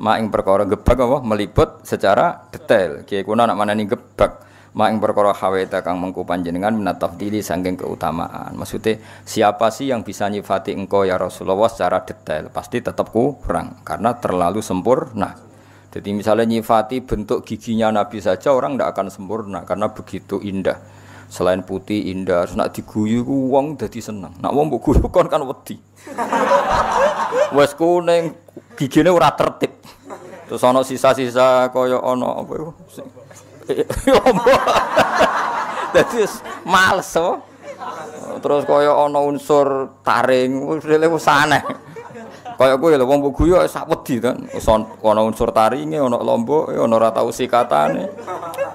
Ma ing perkara gebak apa meliput secara detail. Kiye kuna nak manani gebak. Ma ing perkara hawaita kang mengku panjenengan minat tafdili saking keutamaan. Maksudnya siapa sih yang bisa nyifati engkau ya Rasulullah secara detail? Pasti tetap kurang karena terlalu sempurna. Jadi misalnya nyifati bentuk giginya Nabi saja orang tidak akan sempurna karena begitu indah. Selain putih indah, terus nak diguyu ku wong dadi seneng. Nak wong mbok guyu kon kan wedi. Wes kuning gigine ora tertib. Terus ana sisa-sisa kaya ana apa iku. Yo mbok. Dadi males oh. Terus kaya ana unsur taring wis aneh. Kaya kowe lho wong mbok guyu sak wedi kan. Ana unsur taringe, ana lomboke, ana ora tau sikatane.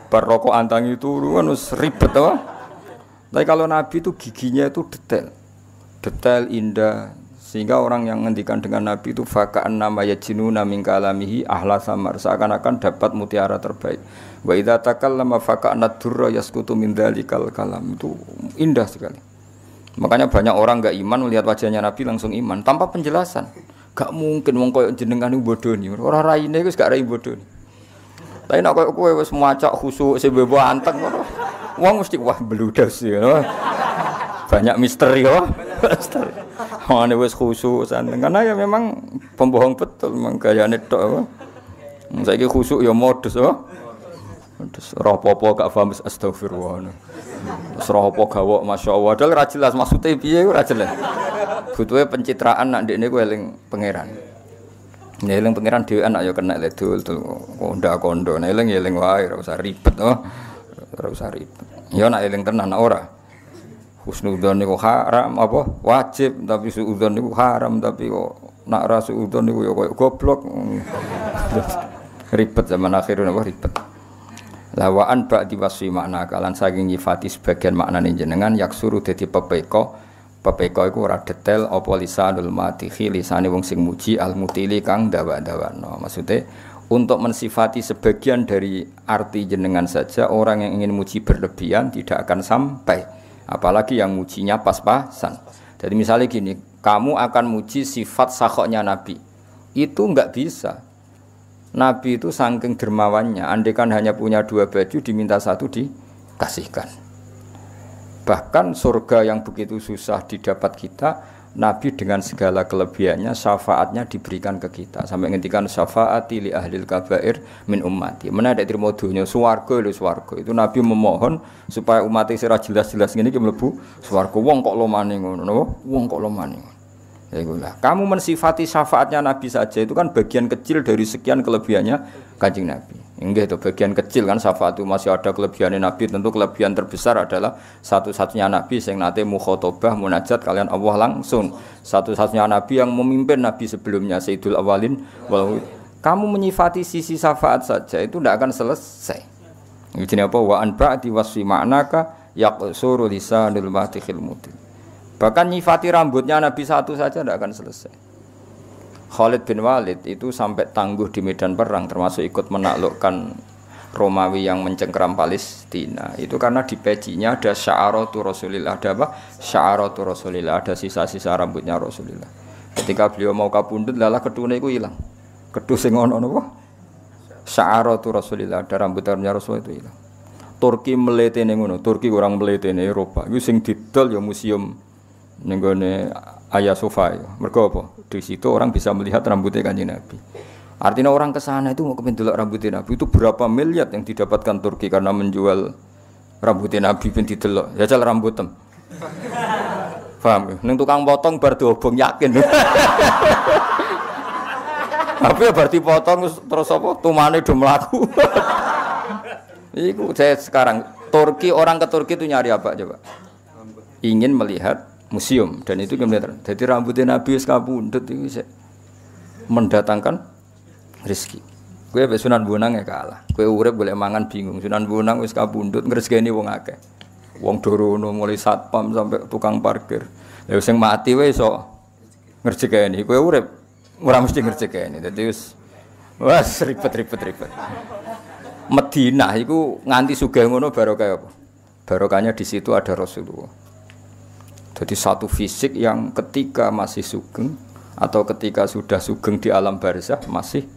Bar rokok antangi turu kan wis ribet to. Tapi kalau Nabi itu giginya itu detail. Detail indah sehingga orang yang ngendikan dengan Nabi itu faka'an nama yajinuna min kalamihi ahla samar seakan-akan dapat mutiara terbaik. Wa idza takallama faka'an durra yasqutu min dzalikal kalam itu indah sekali. Makanya banyak orang enggak iman melihat wajahnya Nabi langsung iman tanpa penjelasan. Gak mungkin wong koyo jenengan niku bodoni. Ora raine wis gak rai bodoni. Tapi nek koyo kowe wis macak khusuk sebebo anteng ngono. Wong mesti wah bludas ya. Banyak misteri ya. Misteri. Ane wis khusuk santen karena ya memang pembohong betul memang gayane tok. Saiki khusuk ya modus oh. Modus ora apa-apa gak paham astagfirullah. Serah apa gawok masyaallah. Padahal ora jelas maksude piye ora jelas. Butuhe pencitraan nak ndekne kowe eling pangeran. Nek eling pangeran dhewean nak ya kena ledul konda-kondo. Nek eling wae ora usah ribet oh. Ora usah ribet. Ya nak eling tenan ora. Husnudzon niku haram apa wajib tapi suudzon niku haram tapi kok nak ra suudzon niku ya koyo goblok. Ribet zaman akhir napa ribet. Lawaan ba'di wasfi makna kalan saking nyifati sebagian maknane jenengan yaksuru dadi pepeko iku ora detail apa lisanul matihi lisane wong sing muji al mutili kang dawa-dawano. Maksude untuk mensifati sebagian dari arti jenengan saja orang yang ingin muji berlebihan tidak akan sampai, apalagi yang mujinya pas-pasan. Jadi misalnya gini, kamu akan muji sifat sakhoknya Nabi, itu enggak bisa. Nabi itu saking dermawannya, andaikan hanya punya 2 baju diminta 1 dikasihkan. Bahkan surga yang begitu susah didapat kita, Nabi dengan segala kelebihannya syafaatnya diberikan ke kita. Sampai ngendikan syafaati li ahlil kabair min ummati. Mana ada terima dunya swarga lho swarga. Itu Nabi memohon supaya umat sira jelas-jelas ngene iki mlebu swarga. Wong kok lomane ngono napa? Wong kok lomane. Ya itulah. Kamu mensifati syafaatnya Nabi saja itu kan bagian kecil dari sekian kelebihannya Kanjeng Nabi. Enggak itu bagian kecil kan syafaat itu masih ada kelebihannya Nabi. Tentu kelebihan terbesar adalah satu-satunya Nabi yang nate mukhotobah munajat kalian Allah langsung. Satu-satunya Nabi yang memimpin Nabi sebelumnya Sayyidul Awalin wal kamu menyifati sisi syafaat saja itu tidak akan selesai. Ini apa wa an ba'di wasfi ma'naka yaqsuru lisanul matikhil mutin. Bahkan nyifati rambutnya Nabi satu saja tidak akan selesai. Khalid bin Walid itu sampai tangguh di medan perang termasuk ikut menaklukkan Romawi yang mencengkeram Palestina. Itu karena di pecinya ada sya'aratu Rasulillah, ada apa? Sya'aratu Rasulillah, ada sisa-sisa rambutnya Rasulillah. Ketika beliau mau kabundut lalah kedune iku ilang. Kedhu sing ono napa? Sya'aratu Rasulillah, ada rambutnya Rasul itu ilang. Turki meletene ngono, Turki orang meletene Eropa. Iku sing didol ya museum ning gone Hagia Sophia. Mergo apa? Di situ orang bisa melihat rambutnya Kanjeng Nabi. Artinya orang ke sana itu mau kependelok rambutnya Nabi itu berapa miliar yang didapatkan Turki karena menjual rambutnya Nabi ben didelok. Jajal rambutem. Paham? Ning tukang potong bar diobong yakin. Tapi berarti potong terus apa? Tumane do mlaku. Iku saya sekarang Turki orang ke Turki itu nyari apa coba? Ingin melihat museum dan itu kemudian jadi rambutnya Nabi wis kabundut itu mendatangkan rezeki. Kowe mbek Sunan Bonang ya kalah. Kowe urip golek mangan bingung. Sunan Bonang wis kabundut ngresgeni wong akeh. Wong dorono mulai satpam sampai tukang parkir. Lha sing mati wae iso ngrejekeni. Kowe urip ora mesti ngrejekeni. Dadi wis ribet. Madinah iku nganti sugih ngono barokah apa? Barokahnya di situ ada Rasulullah. Jadi satu fisik yang ketika masih sugeng atau ketika sudah sugeng di alam barzakh masih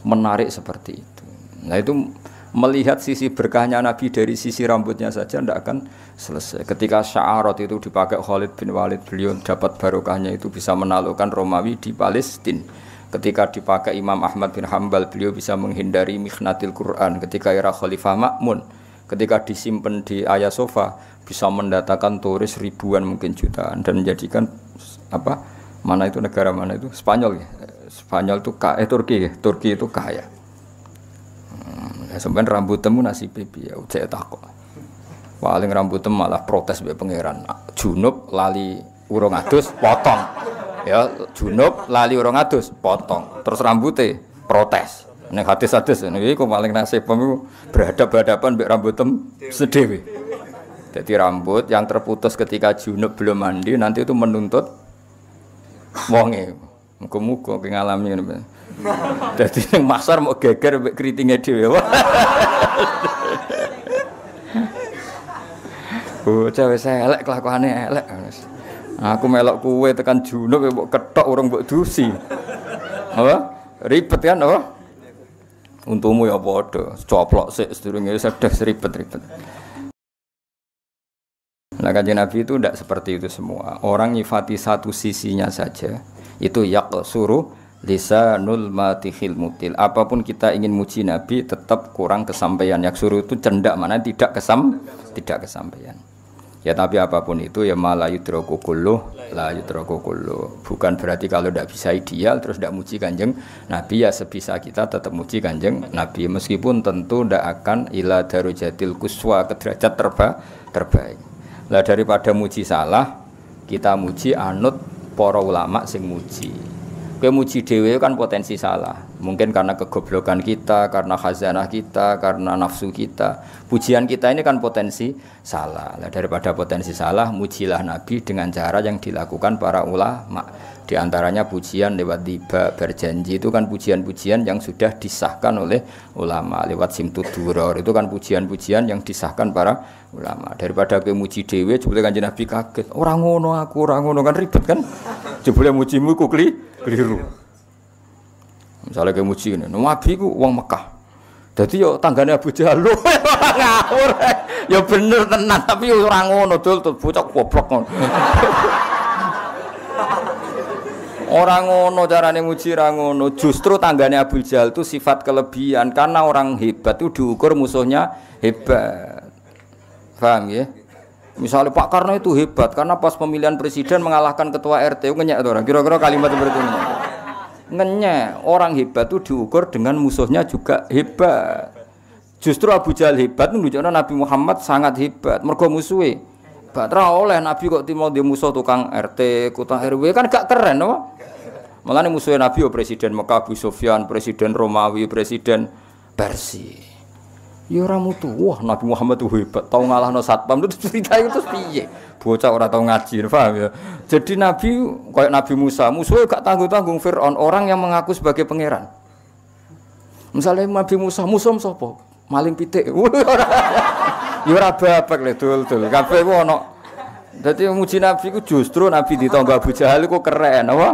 menarik seperti itu. Nah itu melihat sisi berkahnya Nabi dari sisi rambutnya saja tidak akan selesai. Ketika sya'arat itu dipakai Khalid bin Walid, beliau dapat barokahnya itu bisa menaklukkan Romawi di Palestina. Ketika dipakai Imam Ahmad bin Hambal, beliau bisa menghindari mikhnatil Quran. Ketika era Khalifah Ma'mun, ketika disimpan di Hagia Sophia, bisa mendatangkan turis ribuan mungkin jutaan dan menjadikan apa? Mana itu negara mana itu? Spanyol ya. Spanyol itu Turki ya. Turki itu kaya. Sampai rambut temu nasib pipi ya ujek takok. Paling rambut temu malah protes be pangeran. Junub lali urung adus potong. Ya junub lali urung adus potong. Terus rambutnya protes. Nek hadis-hadis niki kok paling nasib pemu berhadapan mbek rambut temu sedewe. Jadi rambut yang terputus ketika junub belum mandi nanti itu menuntut wonge. Muga-muga ngalami ngene. Dadi ning masar mau geger mbek kritinge dhewe. Bocah wis elek kelakuane elek. Aku melok kuwe tekan junub mbok kethok urung mbok dusi. Apa? Ribet kan apa? Untumu ya padha, coplok sik sedurunge sedes ribet-ribet. Nah Kanjeng Nabi itu tidak seperti itu semua. Orang nyifati satu sisinya saja itu yaqsuru lisanul matihil mutil. Apapun kita ingin muji Nabi tetap kurang kesampaian. Yaqsuru itu cendak mana tidak kesampaian. Ya tapi apapun itu ya malah yudraku kulluh la yudraku kulluh. Bukan berarti kalau tidak bisa ideal terus tidak muji Kanjeng Nabi, ya sebisa kita tetap muji Kanjeng Nabi meskipun tentu tidak akan ila darujatil kuswa, ke derajat terbaik. Lah daripada muji salah, kita muji anut para ulama sing muji. Kowe muji dhewe kan potensi salah. Mungkin karena kegoblokan kita, karena khazanah kita, karena nafsu kita. Pujian kita ini kan potensi salah. Lah daripada potensi salah, mujilah Nabi dengan cara yang dilakukan para ulama. Di antaranya pujian lewat tiba berjanji itu kan pujian-pujian yang sudah disahkan oleh ulama. Lewat simtud duror itu kan pujian-pujian yang disahkan para ulama. Daripada kowe muji dhewe jebule Kanjeng Nabi kaget. Ora ngono aku, ora ngono kan ribet kan. Jebule mujimu ku keliru. Misalnya kowe muji ngene, Nabi ku wong Mekah. Dadi yo tanggane Abu Jahal ngawur. Ya bener tenan tapi ora ngono dul bocah goblok ngono. Orang ngono carane muji ra ngono. Justru tanggane Abu Jahal itu sifat kelebihan karena orang hebat itu diukur musuhnya hebat. Paham ya? Misalnya Pak Karno itu hebat karena pas pemilihan presiden mengalahkan ketua RT ngenyek to ora? Kira-kira kalimat seperti ini. Ngenyek, orang hebat itu diukur dengan musuhnya juga hebat. Justru Abu Jahal hebat menunjukkan Nabi Muhammad sangat hebat. Mergo musuhe Batra oleh Nabi kok timau di musuh tukang RT, kota RW kan gak keren apa? Makanya musuhnya Nabi presiden Mekah Abu Sufyan, presiden Romawi, presiden Persia. Ya ora mutu. Wah, Nabi Muhammad itu hebat, tau ngalahno satpam itu cerita itu piye? Bocah ora tau ngaji, paham ya? Jadi Nabi kayak Nabi Musa, musuhnya gak tanggung-tanggung Firaun, orang yang mengaku sebagai pangeran. Misalnya Nabi Musa, musuh sapa? Maling pitik. Ya ora babak le dul-dul. Kabeh ku ana. Dadi muji Nabi ku justru Nabi ditangga Abu Jahal iku keren, apa?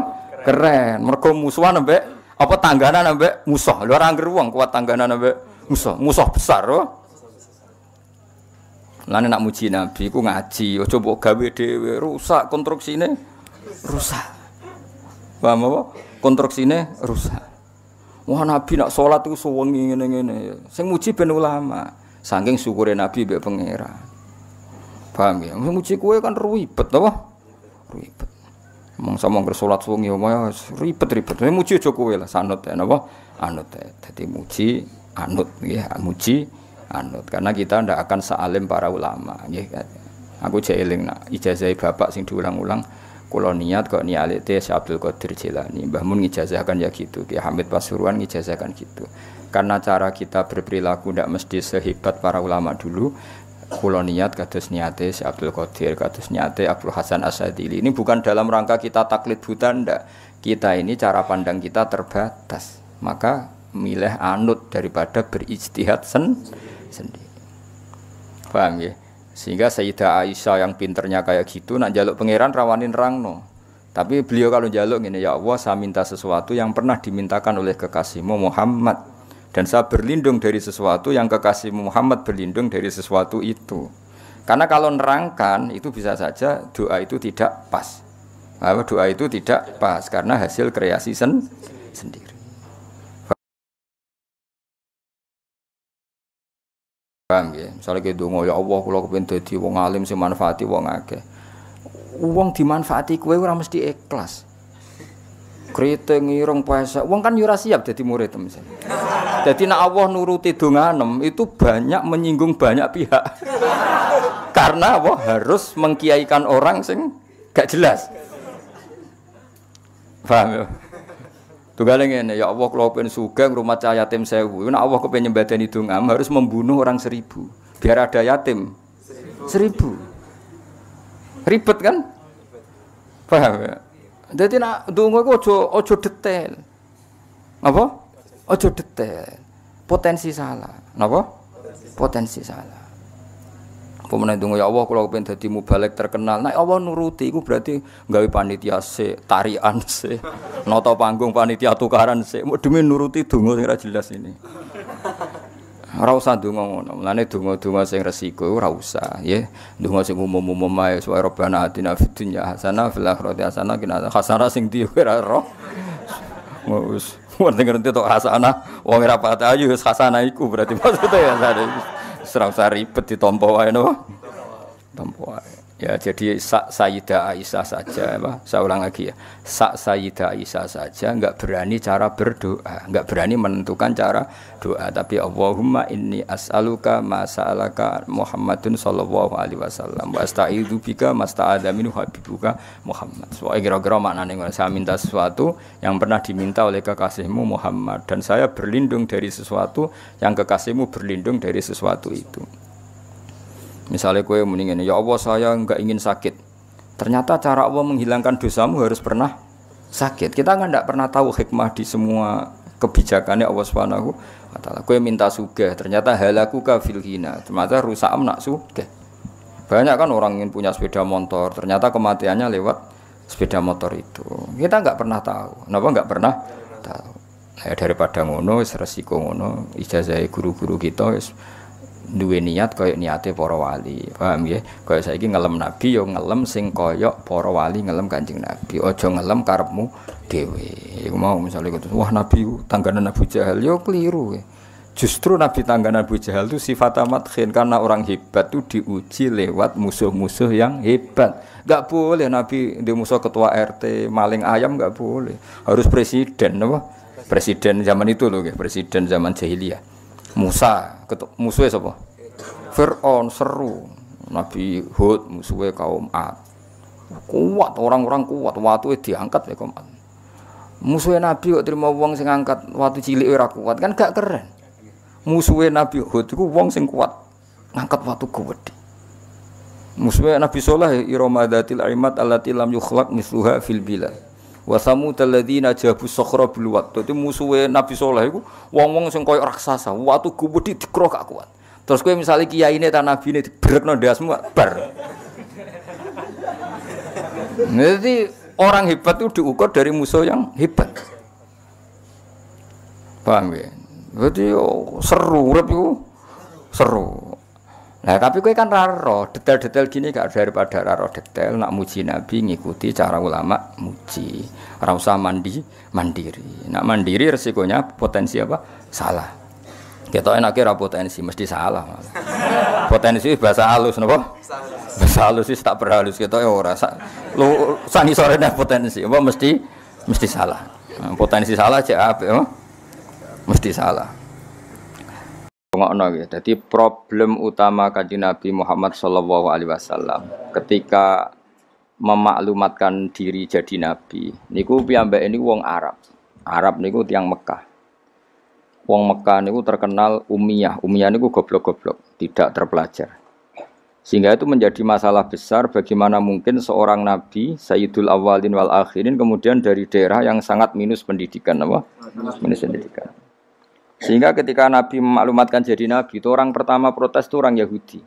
Keren. Mergo musuhan ambek apa tangganan ambek musuh. Lho ora angger wong kuat tangganan ambek musuh. Musuh besar, apa? Lan nek muji Nabi ku ngaji, aja mbok gawe dhewe, rusak konstruksine. Rusak. Paham apa? Konstruksine rusak. Wah Nabi nak salat ku suwengi ngene-ngene. Sing muji ben ulama. Saking syukure Nabi mbek pangeran. Paham ya? Muji kowe kan ribet apa? Ribet. Mongso mong salat suwengi omah ribet-ribet. Muji aja kowe lah sanut ya napa? Anut. Dadi muji anut nggih, muji anut. Karena kita ndak akan sealim para ulama nggih. Aku jek eling nak ijazah bapak sing diulang-ulang kula niat kok nialite Syekh Abdul Qadir Jilani. Mbah Mun ngijazahkan ya gitu, Ki Hamid Pasuruan ngijazahkan gitu. Karena cara kita berperilaku tidak mesti sehebat para ulama dulu. Kula niat kados niate Syekh Abdul Qadir, kados niate Abdul Hasan Asadili. Ini bukan dalam rangka kita taklid buta ndak. Kita ini cara pandang kita terbatas. Maka milih anut daripada berijtihad sendiri. Paham ya? Sehingga Sayyidah Aisyah yang pinternya kayak gitu nak njaluk pangeran rawanin rangno. Tapi beliau kalau njaluk ngene, ya Allah, saya minta sesuatu yang pernah dimintakan oleh kekasihmu Muhammad dan saya berlindung dari sesuatu yang kekasihmu Muhammad berlindung dari sesuatu itu. Karena kalau nerangkan itu bisa saja doa itu tidak pas. Doa itu tidak pas karena hasil kreasi sendiri. Paham ya? Misalnya kita ngomong, ya Allah, kalau kepengen dadi wong alim sing manfaati wong akeh. Wong dimanfaati kowe ora mesti ikhlas. Kriting irung puasa, wong kan yo ora siap dadi murid misalnya. Jadi nek Allah nuruti donganem itu banyak menyinggung banyak pihak. Karena Allah harus mengkiaikan orang sing gak jelas. Paham ya? Tunggale ngene, ya Allah kula pengen sugih ngrumat yatim 1000. Nek Allah kepengin nyembadani dongam harus membunuh orang 1000 biar ada yatim 1000. Ribet kan? Paham ya? Jadi nak donga iku aja detail. Apa? Aja detail. Potensi salah. Napa? Potensi salah. Pemene donga ya Allah kula kepengin dadi mubalek terkenal. Nek Allah nuruti iku berarti gawe panitia sik, tarian sik, nata panggung panitia tukaran sik. Mau demi nuruti donga sing ora jelas ini. Ora usah donga ngono. Mulane donga-donga sing resiko ora usah, nggih. Donga sing umum-umum ae supaya Rabbana atina fid dunya hasanah fil akhirati hasanah qina hasanah sing di ora roh. Wis ngerti tok hasanah wong ora pati ayu wis hasanah iku berarti maksudnya ya ora usah ribet ditampa wae no. Tampa wae. Ya jadi Sayyidah Aisyah saja, saya ulang lagi ya. Sayyidah Aisyah saja enggak berani cara berdoa, enggak berani menentukan cara doa, tapi Allahumma inni as'aluka ma sa'alaka Muhammadun sallallahu alaihi wasallam wa asta'idzu bika masta'adza minhu habibuka Muhammad. So kira-kira maknane saya minta sesuatu yang pernah diminta oleh kekasihmu Muhammad dan saya berlindung dari sesuatu yang kekasihmu berlindung dari sesuatu itu. Misalnya kowe muni ngene, ya Allah saya enggak ingin sakit. Ternyata cara Allah menghilangkan dosamu harus pernah sakit. Kita kan enggak pernah tahu hikmah di semua kebijakannya Allah Subhanahu wa taala. Kowe minta sugih, ternyata halakuka fil ghina. Ternyata rusakam nak sugih. Banyak kan orang ingin punya sepeda motor, ternyata kematiannya lewat sepeda motor itu. Kita enggak pernah tahu. Kenapa enggak pernah tahu? Nah, daripada ngono wis resiko ngono, ijazah guru-guru kita wis duwe niat kaya niate para wali. Paham nggih? Kaya saiki ngelem nabi ya ngelem sing kaya para wali ngelem Kanjeng Nabi. Aja ngelem karepmu dhewe. Iku mau misale wah nabi tangganan Abu Jahal ya keliru. Justru nabi tangganan Abu Jahal itu sifat madkhin karena orang hebat itu diuji lewat musuh-musuh yang hebat. Enggak boleh nabi di musuh ketua RT maling ayam enggak boleh. Harus presiden apa? Presiden zaman itu loh, presiden zaman jahiliyah. Musa, musuhnya siapa? Fir'aun, seru. Nabi Hud, musuhnya kaum Ad. Kuat, orang-orang kuat. Waktu diangkat ya kaum Ad. Musuhnya Nabi kok terima wong sing angkat waktu cilik ora kuat kan gak keren. Musuhnya Nabi Hud itu wong sing kuat ngangkat waktu gede. Musuhnya Nabi Saleh iramadatil arimat allati lam yukhlaq misluha fil bilad. Wa samud alladzina jabu sakhra bil wad. Dadi musuhe Nabi Saleh iku wong-wong sing koyo raksasa, watu gede dikro gak kuat. Terus kowe misale kiyaine ta nabine dibrekno ndasmu bar. Jadi orang hebat itu diukur dari musuh yang hebat. Paham ya? Jadi seru urip iku seru. Nah, tapi kowe kan raro, detail-detail gini gak daripada raro detail nak muji Nabi ngikuti cara ulama muji. Ora usah mandiri. Nak mandiri resikonya potensi apa? Salah. Kita enake ra potensi mesti salah. Potensi bahasa halus napa? Bahasa halus wis tak berhalus kita ora lu sangi sore nek potensi apa mesti salah. Potensi salah cek apik apa? Mesti salah. Ngono ya. Jadi problem utama Kanjeng Nabi Muhammad sallallahu alaihi wasallam ketika memaklumatkan diri jadi nabi niku piyambake niku wong Arab. Arab niku tiyang Mekah. Wong Mekah niku terkenal ummiyah. Ummiyah niku goblok-goblok, tidak terpelajar. Sehingga itu menjadi masalah besar bagaimana mungkin seorang nabi Sayyidul Awwalin wal Akhirin kemudian dari daerah yang sangat minus pendidikan apa? Minus pendidikan. Sehingga ketika Nabi memaklumatkan jadi Nabi, itu orang pertama protes itu orang Yahudi.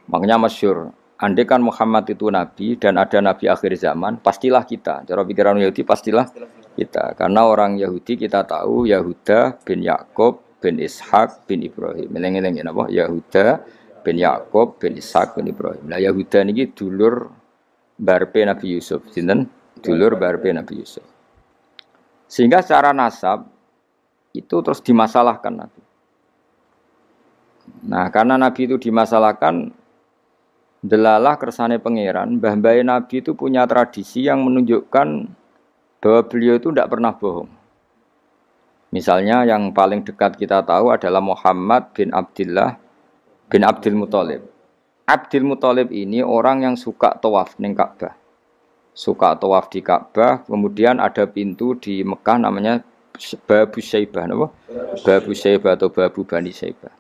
Makanya masyhur, andai kan Muhammad itu nabi dan ada nabi akhir zaman, pastilah kita. Cara pikiran Yahudi pastilah kita. Karena orang Yahudi kita tahu Yahuda bin Yakub bin Ishak bin Ibrahim. Eleng-eleng napa? Yahuda bin Yakub bin Ishak bin Ibrahim. Nah Yahuda niki dulur barpe Nabi Yusuf. Sinten? Dulur barpe Nabi Yusuf. Sehingga secara nasab itu terus dimasalahkan Nabi. Nah, karena Nabi itu dimasalahkan, delalah kersane pangeran, mbah-mbah Nabi itu punya tradisi yang menunjukkan bahwa beliau itu tidak pernah bohong. Misalnya yang paling dekat kita tahu adalah Muhammad bin Abdullah bin Abdul Muthalib. Abdul Muthalib ini orang yang suka tawaf ning Ka'bah. Suka tawaf di Ka'bah, kemudian ada pintu di Mekah namanya Babu Syaibah, apa? Babu Syaibah atau Babu Bani Syaibah.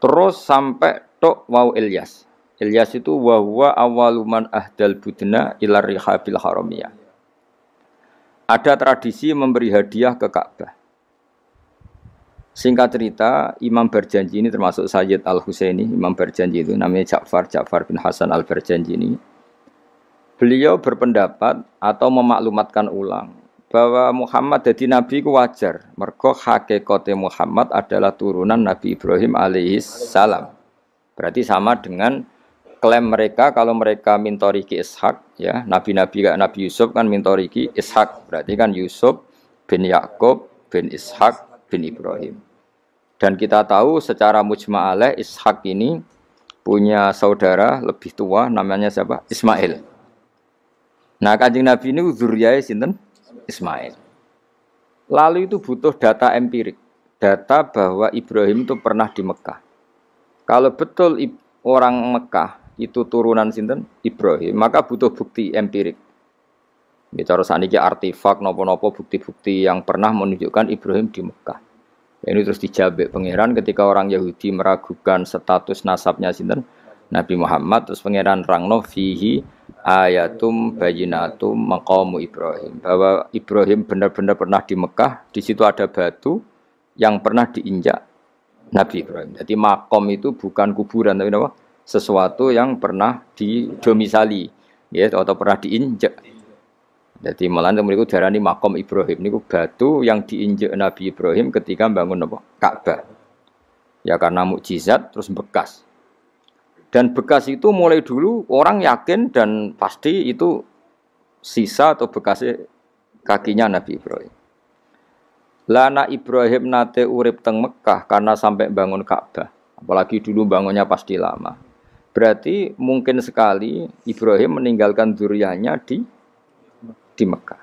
Terus sampai tok wau Ilyas. Ilyas itu wa huwa awwaluman ahdal budna ila rihabil haramiyah. Ada tradisi memberi hadiah ke Ka'bah. Singkat cerita, Imam Barjanji ini termasuk Sayyid Al-Husaini, Imam Barjanji itu namanya Ja'far bin Hasan Al-Barjanji ini. Beliau berpendapat atau memaklumatkan ulang bahwa Muhammad jadi nabi ku wajar. Mergo hakikate Muhammad adalah turunan Nabi Ibrahim alaihis salam. Berarti sama dengan klaim mereka kalau mereka mintoriki Ishak, ya, nabi-nabi kayak Nabi Yusuf kan mintoriki Ishak. Berarti kan Yusuf bin Yakub bin Ishak bin Ibrahim. Dan kita tahu secara mujma'alah Ishak ini punya saudara lebih tua namanya siapa? Ismail. Nah, Kanjeng Nabi ini zuriyah sinten? Ismail. Lalu itu butuh data empirik, data bahwa Ibrahim itu pernah di Mekah. Kalau betul orang Mekah itu turunan sinten? Ibrahim, maka butuh bukti empirik. Bicara saniki artefak nopo-nopo bukti-bukti yang pernah menunjukkan Ibrahim di Mekah. Ini terus dijabek pangeran ketika orang Yahudi meragukan status nasabnya sinten? Nabi Muhammad, terus pangeran rangno fihi ayatum bayinatum maqamu Ibrahim, bahwa Ibrahim benar-benar pernah di Mekah. Di situ ada batu yang pernah diinjak Nabi Ibrahim. Jadi makom itu bukan kuburan tapi apa? Sesuatu yang pernah didomisali, ya, atau pernah diinjak. Jadi malah mereka darani makom Ibrahim niku batu yang diinjak Nabi Ibrahim ketika bangun apa? Ka'bah. Ya karena mukjizat terus bekas. Dan bekas itu mulai dulu orang yakin dan pasti itu sisa atau bekasnya kakinya Nabi Ibrahim. Lana Ibrahim nate urip teng Mekah karena sampai bangun Ka'bah. Apalagi dulu bangunnya pasti lama. Berarti mungkin sekali Ibrahim meninggalkan zuriyahnya di Mekah.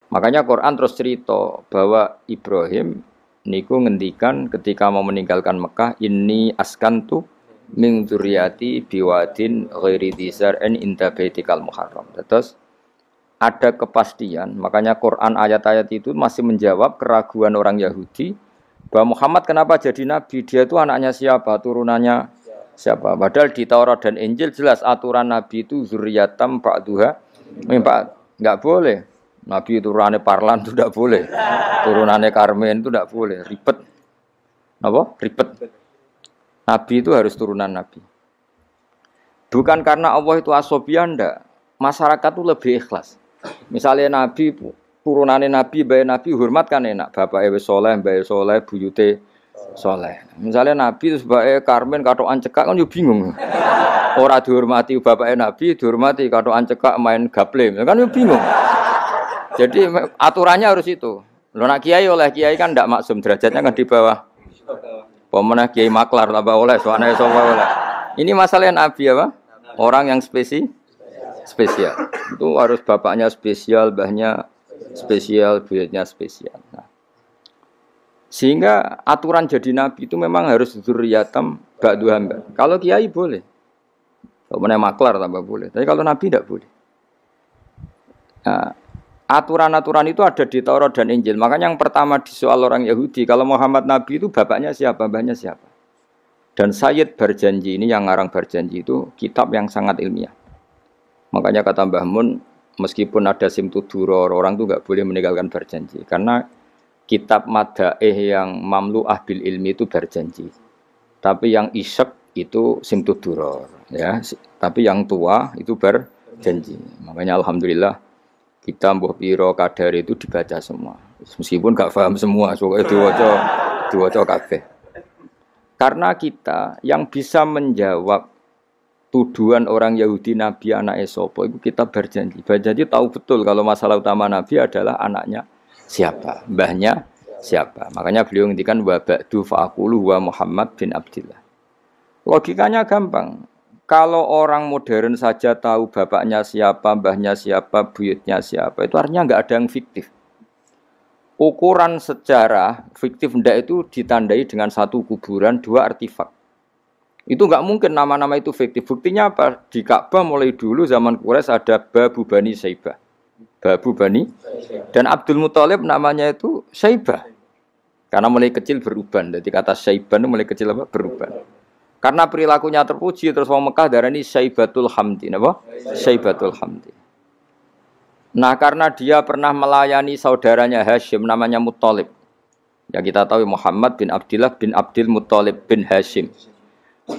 Makanya Quran terus cerita bahwa Ibrahim niku ngendikan ketika mau meninggalkan Mekah, ini askantu min dzurriyyati biwadin ghairi dzar'in inda baitikal muharram. Terus ada kepastian, makanya Quran ayat-ayat itu masih menjawab keraguan orang Yahudi bahwa Muhammad kenapa jadi nabi, dia itu anaknya siapa, turunannya siapa. Padahal di Taurat dan Injil jelas aturan nabi itu zurriyatam ba'duha min ba'd. Enggak boleh. Nabi turunannya Parlan itu tidak boleh, turunannya Karmen itu tidak boleh, ribet. Apa? Ribet. Nabi itu harus turunan Nabi. Bukan karena Allah itu asobian, enggak. Masyarakat itu lebih ikhlas. Misalnya Nabi, turunannya Nabi, bayi Nabi, hormat kan enak. Bapak Ewe Soleh, bayi Soleh, buyute Soleh. Misalnya Nabi terus bayi Karmen, katoan cekak kan juga bingung. Orang dihormati bapak Nabi, dihormati katoan cekak main gaple, kan juga bingung. Jadi aturannya harus itu. Lo nak kiai oleh kiai kan tidak maksum, derajatnya kan di bawah. Pemenang kiai maklar tambah oleh, soalnya oleh. Ini masalah Nabi apa? Orang yang spesial. Itu harus bapaknya spesial, mbahnya spesial, buyutnya spesial. Nah. Sehingga aturan jadi Nabi itu memang harus dzurriyatam ba'du hamba. Kalau kiai boleh. Pemenang maklar tambah boleh. Tapi kalau Nabi tidak boleh. Nah, aturan-aturan itu ada di Taurat dan Injil. Makanya yang pertama di soal orang Yahudi, kalau Muhammad Nabi itu bapaknya siapa, mbahnya siapa. Dan Sayyid Barjanji ini, yang ngarang Barjanji itu kitab yang sangat ilmiah. Makanya kata Mbah Mun, meskipun ada simtud duror, orang itu nggak boleh meninggalkan Barjanji. Karena kitab madaih yang mamlu'ah bil ilmi itu berjanji. Tapi yang isyek itu simtuduror, ya. Tapi yang tua itu berjanji. Makanya alhamdulillah kita mbuh piro kadar itu dibaca semua. Meskipun gak paham semua, soalnya diwaca kabeh. Karena kita yang bisa menjawab tuduhan orang Yahudi Nabi anak Esopo itu kita berjanji. Berjanji tahu betul kalau masalah utama Nabi adalah anaknya siapa, mbahnya siapa. Makanya beliau ngendikan wa ba'du fa'aqulu wa Muhammad bin Abdillah. Logikanya gampang. Kalau orang modern saja tahu bapaknya siapa, mbahnya siapa, buyutnya siapa, itu artinya enggak ada yang fiktif. Ukuran sejarah fiktif ndak itu ditandai dengan satu kuburan, dua artefak. Itu enggak mungkin nama-nama itu fiktif. Buktinya apa? Di Ka'bah mulai dulu zaman Quraisy ada Babu Bani Saibah. Babu Bani dan Abdul Muthalib namanya itu Saibah. Karena mulai kecil beruban. Jadi kata Saibah itu mulai kecil apa? Beruban. Karena perilakunya terpuji terus orang Mekah darani Saibatul Hamdi, napa? Saibatul Hamdi. Nah, karena dia pernah melayani saudaranya Hashim namanya Muthalib. Ya kita tahu Muhammad bin Abdillah bin Abdul Muthalib bin Hashim.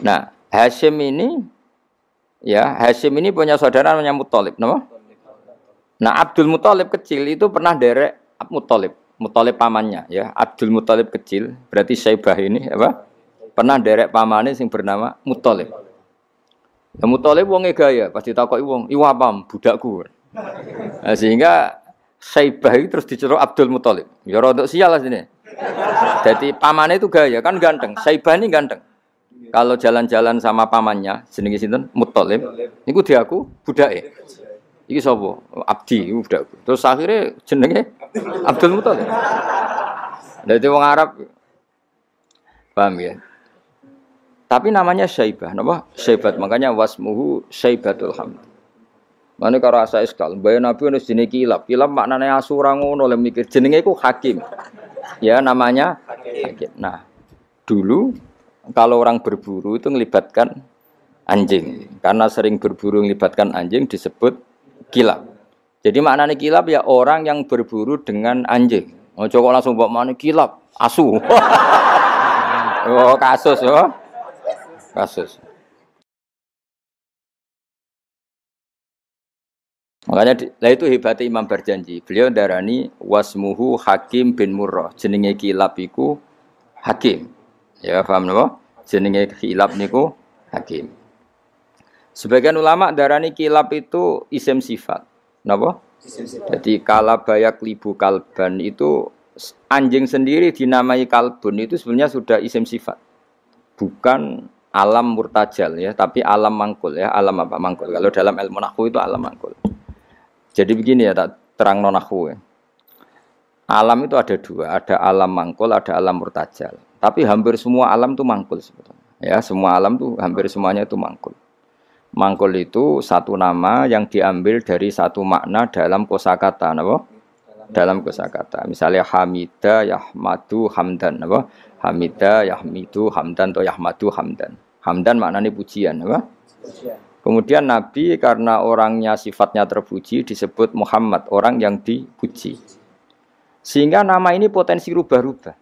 Nah, Hashim ini punya saudara namanya Muthalib, napa? Nah, Abdul Muthalib kecil itu pernah derek Muthalib pamannya ya. Abdul Muthalib kecil, berarti Saibah ini apa? Pernah derek pamane sing bernama Muthalib. Ya Muthalib wonge gaya, pasti takoki wong, "Iwa pam budakku." Nah, sehingga Saibah itu terus diceluk Abdul Muthalib. Ya rodok sial lah sini. Jadi pamannya itu gaya, kan ganteng. Saibah ini ganteng. Kalau jalan-jalan sama pamannya, jenenge sinten? Muthalib. Niku diaku budake. Iki sapa? Abdi, iku budakku. Terus akhirnya jenenge Abdul Muthalib. Dadi wong Arab paham ya? Tapi namanya Saibah, napa? Saibat, makanya wasmuhu Saibatul Hamd. Mane karo asa iskal, mbaya Nabi ono jenenge kilap. Kilap maknane asu ora ngono le mikir. Jenenge iku Hakim. Ya namanya Hakim. Nah, dulu kalau orang berburu itu melibatkan anjing. Karena sering berburu melibatkan anjing disebut kilap. Jadi maknane kilap ya orang yang berburu dengan anjing. Ojo kok langsung mbok maknane kilap, asu. Oh, kasus oh. Kasus. Makanya itu hebatnya Imam Berjanji. Beliau darani wasmuhu Hakim bin Murrah. Jenenge kilap iku Hakim. Ya paham napa? Jenenge kilap niku Hakim. Sebagian ulama darani kilap itu isim sifat. Napa? Jadi kalabayak libu kalban itu anjing sendiri dinamai kalbun itu sebenarnya sudah isim sifat. Bukan alam murtajal ya, tapi alam mangkul ya. Alam apa mangkul? Kalau dalam ilmu nahwu itu alam mangkul. Jadi begini ya, tak terang nonahwu ya. Alam itu ada dua, ada alam mangkul, ada alam murtajal. Tapi hampir semua alam itu mangkul sebetulnya. Ya, semua alam itu hampir semuanya itu mangkul. Mangkul itu satu nama yang diambil dari satu makna dalam kosakata, apa? Dalam kosakata. Misalnya Hamida, Yahmadu, Hamdan, apa? Hamida, Yahmidu, Hamdan atau Yahmadu, Hamdan. Hamdan maknanya pujian, apa? Kemudian Nabi karena orangnya sifatnya terpuji disebut Muhammad, orang yang dipuji. Sehingga nama ini potensi rubah-rubah.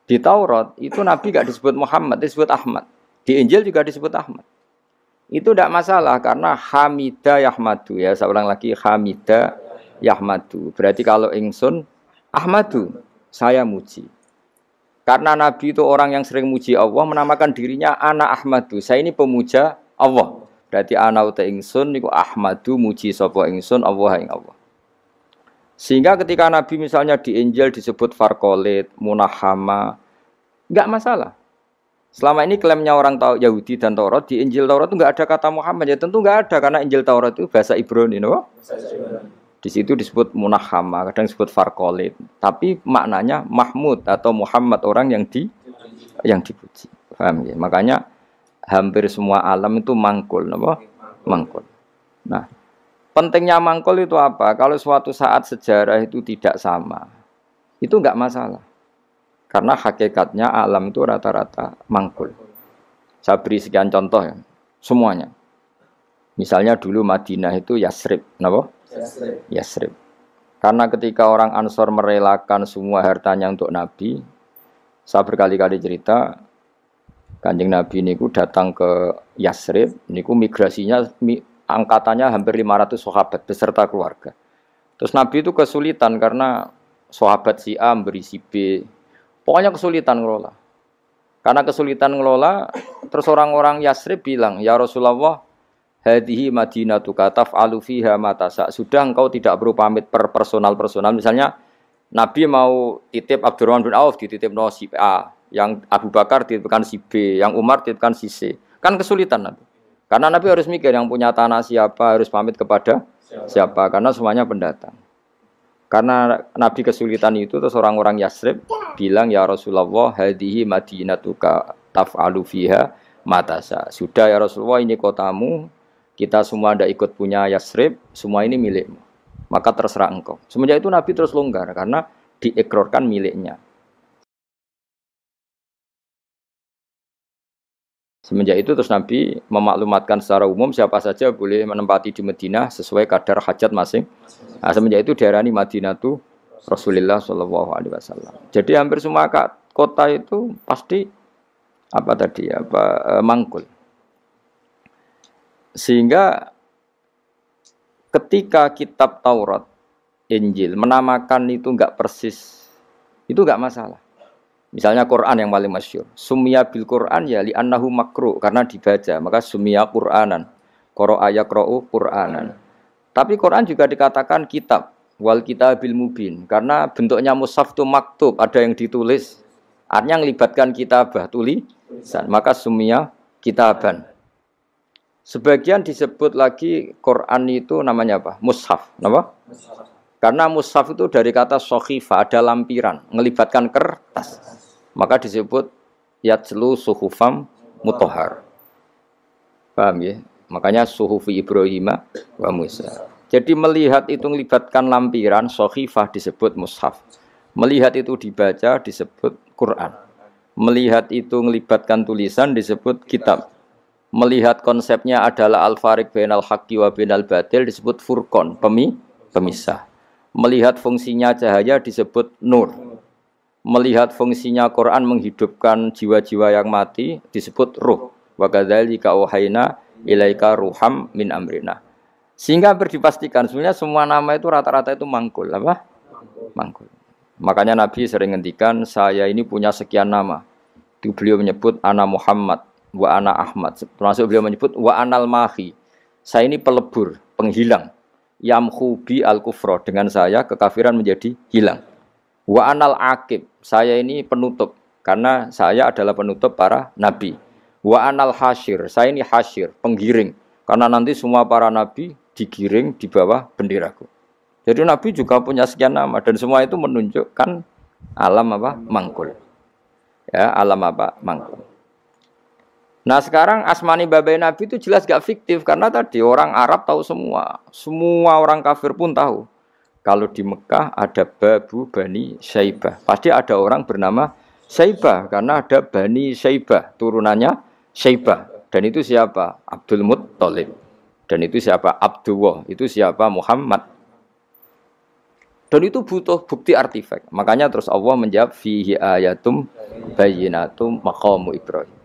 Di Taurat itu Nabi gak disebut Muhammad, disebut Ahmad. Di Injil juga disebut Ahmad. Itu tidak masalah karena Hamida Yahmadu ya. Saya ulang lagi Hamida Yahmadu. Berarti kalau ingsun Ahmadu, saya muji. Karena Nabi itu orang yang sering muji Allah, menamakan dirinya Ana Ahmadu. Saya ini pemuja Allah. Berarti ana uta ingsun niku Ahmadu muji sapa ingsun Allah ing Allah. Sehingga ketika Nabi misalnya di Injil disebut Farqalit, Munahama, enggak masalah. Selama ini klaimnya orang Yahudi dan Taurat, di Injil Taurat itu enggak ada kata Muhammad. Ya tentu enggak ada karena Injil Taurat itu bahasa Ibrani, no? Di situ disebut Munahama, kadang disebut Farqalit, tapi maknanya Mahmud atau Muhammad, orang yang dipuji. Paham ya? Makanya hampir semua alam itu mangkul, apa? Mangkul. Nah, pentingnya mangkul itu apa? Kalau suatu saat sejarah itu tidak sama, itu enggak masalah. Karena hakikatnya alam itu rata-rata mangkul. Saya beri sekian contoh ya, semuanya. Misalnya dulu Madinah itu Yasrib, apa? Yasrib. Karena ketika orang Ansor merelakan semua hartanya untuk Nabi, saya berkali-kali cerita, Kanjeng Nabi niku datang ke Yasrib, niku migrasinya angkatannya hampir 500 sahabat beserta keluarga. Terus Nabi itu kesulitan karena sahabat si A memberi si B. Pokoknya kesulitan ngelola. Karena kesulitan ngelola, terus orang-orang Yasrib bilang, "Ya Rasulullah, hadhihi madinatuka taf'alu fiha ma tasa." Sudah engkau tidak perlu pamit per personal. Misalnya Nabi mau titip Abdurrahman bin Auf dititip no si A, yang Abu Bakar dititipkan si B, yang Umar dititipkan si C. Kan kesulitan Nabi. Karena Nabi harus mikir yang punya tanah siapa, harus pamit kepada siapa, karena semuanya pendatang. Karena Nabi kesulitan itu, terus orang-orang Yasrib bilang, "Ya Rasulullah, hadhihi madinatuka taf'alu fiha ma tasa." Sudah ya Rasulullah, ini kotamu, kita semua ada ikut punya Yasrib, semua ini milikmu. Maka terserah engkau. Semenjak itu Nabi terus longgar karena diikrarkan miliknya. Semenjak itu terus Nabi memaklumatkan secara umum siapa saja boleh menempati di Madinah sesuai kadar hajat masing. Nah, semenjak itu diarani Madinatu Rasulullah Shallallahu Alaihi Wasallam. Jadi hampir semua kota itu pasti mangkul. Sehingga ketika kitab Taurat, Injil menamakan itu enggak persis, itu enggak masalah. Misalnya Quran yang paling masyhur, summiya bil Quran ya li annahu makru, karena dibaca, maka summiya Quranan. Qara'a yaqra'u Quranan. Tapi Quran juga dikatakan kitab, wal kitabil mubin, karena bentuknya mushaf itu maktub, ada yang ditulis. Artinya melibatkan kitabah, tulisan, maka summiya kitaban. Sebagian disebut lagi Quran itu namanya apa? Mushaf, apa? Karena mushaf itu dari kata sokhifah, ada lampiran, melibatkan kertas. Maka disebut yatslu suhufam mutahhar. Paham ya? Makanya suhufi Ibrahim wa Musa. Jadi melihat itu melibatkan lampiran, sokhifah disebut mushaf. Melihat itu dibaca disebut Quran. Melihat itu melibatkan tulisan disebut kitab. Melihat konsepnya adalah al-fariq bainal haqqi wa bainal batil disebut furqan, pemisah. Melihat fungsinya cahaya disebut nur. Melihat fungsinya Quran menghidupkan jiwa-jiwa yang mati disebut ruh. Wa kadzalika auhayna ilaika ruham min amrina. Sehingga dipastikan sebenarnya semua nama itu rata-rata itu mangkul, apa? Mangkul. Makanya Nabi sering ngendikan, saya ini punya sekian nama. Itu beliau menyebut ana Muhammad wa ana Ahmad. Termasuk beliau menyebut wa anal mahi. Saya ini pelebur, penghilang. Yamhu bi al-kufra, dengan saya kekafiran menjadi hilang. Wa anal aqib, saya ini penutup karena saya adalah penutup para nabi. Wa anal hasyir, saya ini hasyir, penggiring, karena nanti semua para nabi digiring di bawah benderaku. Jadi nabi juga punya sekian nama dan semua itu menunjukkan alam apa? Mangkul. Ya, alam apa? Mangkul. Nah sekarang asmani babai nabi itu jelas gak fiktif karena tadi orang Arab tahu semua orang kafir pun tahu. Kalau di Mekah ada Babu Bani Syaibah, pasti ada orang bernama Syaibah karena ada Bani Syaibah, turunannya Syaibah. Dan itu siapa? Abdul Muttalib. Dan itu siapa? Abdullah. Itu siapa? Muhammad. Dan itu butuh bukti artefak. Makanya terus Allah menjawab fihi ayatum bayyinatum maqamu Ibrahim.